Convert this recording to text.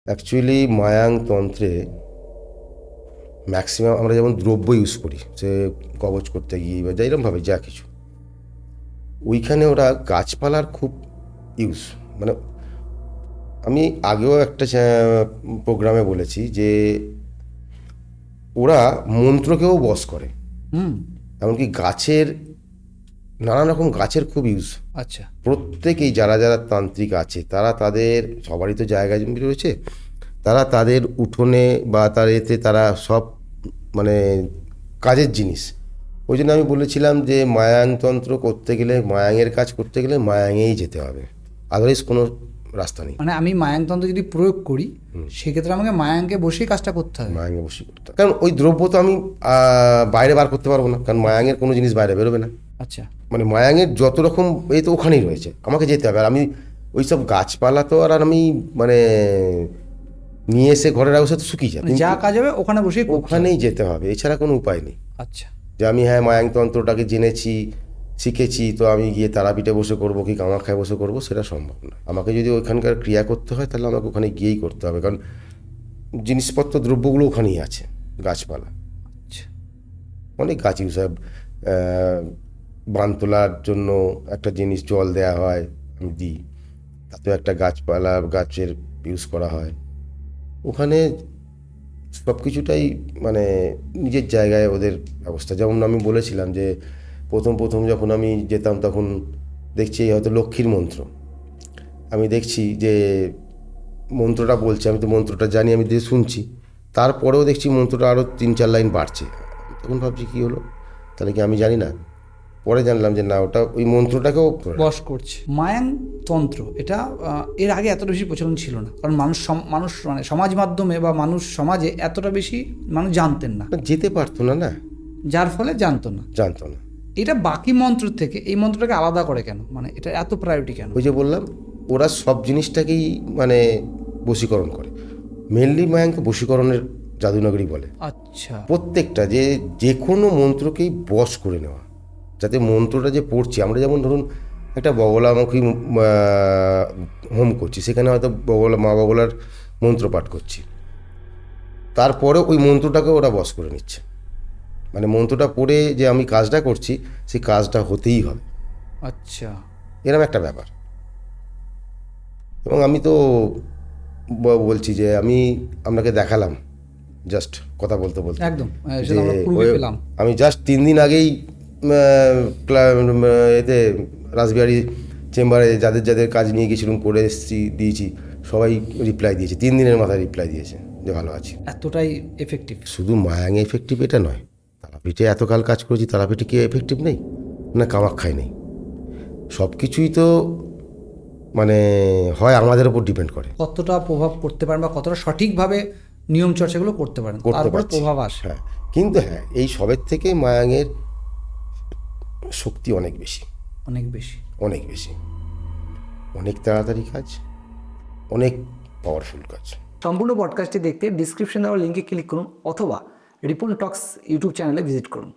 Actually Mayang তন্ত্রে maximum আমরা যেমন দ্রব্য ইউজ করি, সে কবচ করতে গিয়ে বা যেরকমভাবে যা কিছু, ওইখানে ওরা গাছপালার খুব ইউজ, মানে আমি আগেও একটা প্রোগ্রামে বলেছি যে ওরা মন্ত্রকেও বশ করে, এমনকি গাছের নানান রকম গাছের খুব ইউজ। আচ্ছা, প্রত্যেকেই যারা যারা তান্ত্রিক আছে তারা তাদের সবারই তো জায়গা জমি রয়েছে, তারা তাদের উঠোনে বা তার এতে তারা সব মানে কাজের জিনিস। ওই জন্য আমি বলেছিলাম যে মায়াং তন্ত্র করতে গেলে, মায়াংয়ের কাজ করতে গেলে মায়াংয়েই যেতে হবে, আদারওয়াইজ কোনো রাস্তা নেই। মানে আমি মায়াংতন্ত্র যদি প্রয়োগ করি সেক্ষেত্রে আমাকে মায়াংকে বসেই কাজটা করতে হবে। মায়াংয়ে বসে করতে হবে, কারণ ওই দ্রব্য তো আমি বাইরে বার করতে পারবো না, কারণ মায়াংয়ের কোনো জিনিস বাইরে বেরোবে না। আচ্ছা, মানে মায়াংয়ের যত রকম এই তো ওখানেই রয়েছে, আমাকে যেতে হবে। আর আমি ওই সব গাছপালা তো আর আমি মানে নিয়ে এসে ঘরে রাখবো, সে তো শুকিয়ে যাবে। মানে যা কাজ হবে ওখানে বসেই করতে হবে। ওখানেই যেতে হবে, এছাড়া কোনো উপায় নেই। আচ্ছা, যে আমি হ্যাঁ মায়াং তন্ত্রটাকে জেনেছি, শিখেছি, তো আমি গিয়ে তারাপীঠে বসে করবো কি কামাখ্যায় বসে করবো, সেটা সম্ভব না। আমাকে যদি ওইখানকার ক্রিয়া করতে হয় তাহলে আমাকে ওখানে গিয়েই করতে হবে, কারণ জিনিসপত্র দ্রব্যগুলো ওখানেই আছে, গাছপালা আচ্ছা, অনেক গাছ ইউজ হয়। বান তোলার জন্য একটা জিনিস জল দেওয়া হয়, আমি দিই, তাতেও একটা গাছপালা গাছের ইউজ করা হয়। ওখানে সব কিছুটাই মানে নিজের জায়গায় ওদের ব্যবস্থা। যেমন আমি বলেছিলাম যে প্রথম প্রথম যখন আমি যেতাম তখন দেখছি হয়তো লক্ষ্মীর মন্ত্র, আমি দেখছি যে মন্ত্রটা বলছে, আমি তো মন্ত্রটা জানি, আমি দিয়ে শুনছি, তারপরেও দেখছি মন্ত্রটা আরও 3-4 লাইন বাড়ছে। তখন ভাবছি কী হলো, তাহলে কি আমি জানি না? পরে জানলাম যে না, ওটা ওই মন্ত্রটাকেও বস করছে। মায়াং তন্ত্র এটা এর আগে এতটা বেশি প্রচলন ছিল না, কারণ মানুষ মানে সমাজ মাধ্যমে বা মানুষ সমাজে এতটা বেশি মানুষ জানতেন না, যেতে পারতো না, না যার ফলে জানতো না। জানতো না। এটা বাকি মন্ত্র থেকে এই মন্ত্রটাকে আলাদা করে কেন, মানে এটা এত প্রায়োরিটি কেন? ওই যে বললাম, ওরা সব জিনিসটাকেই মানে বশীকরণ করে। মেনলি মায়াঙ্ক বশীকরণের জাদুনগরী বলে। আচ্ছা, প্রত্যেকটা যে যে কোনো মন্ত্রকেই বশ করে নেওয়া, যাতে মন্ত্রটা যে পড়ছি আমরা, যেমন ধরুন একটা বগলামুখী হোম করছি, সেখানে হয়তো মা বগলার মন্ত্র পাঠ করছি, তারপরে ওই মন্ত্রটাকে ওরা বশ করে নিচ্ছে। মানে মন্ত্রটা পড়ে যে আমি কাজটা করছি, সেই কাজটা হতেই হবে, আচ্ছা, এরকম একটা ব্যাপার। এবং আমি তো বলছি যে আমি আপনাকে দেখালাম জাস্ট কথা বলতে বলতে, একদম যে সেটা আমরা পূর্বে পেলাম। আমি জাস্ট 3 দিন আগেই এতে রাসবিহারী চেম্বারে যাদের যাদের কাজ নিয়ে গেছিলাম, করে এসেছি, দিয়েছি, সবাই রিপ্লাই দিয়েছে, 3 দিনের মাথায় রিপ্লাই দিয়েছে যে ভালো আছি। এতটাই এফেক্টিভ। শুধু মায়াঙে এফেক্টিভ এটা নয়, তারাপীঠে এতকাল কাজ করেছি, তারাপীঠে কি এফেক্টিভ নেই? না কামাখ্যায় নেই? সব কিছুই তো মানে হয় আমাদের উপর ডিপেন্ড করে, কতটা প্রভাব করতে পারেন বা কতটা সঠিকভাবে নিয়ম চর্চাগুলো করতে পারেন, করতে তারপরে পারছি। প্রভাব আসে। হ্যাঁ, কিন্তু হ্যাঁ এই সবের থেকে মায়াঙের শক্তি অনেক বেশি, অনেক বেশি। অনেক বেশি, অনেক তাড়াতাড়ি কাজ, অনেক পাওয়ারফুল কাজ। সম্পূর্ণ পডকাস্টটি দেখতে ডিসক্রিপশন দেওয়া লিঙ্কে ক্লিক করুন অথবা রিপন টক্স ইউটিউব চ্যানেলে ভিজিট করুন।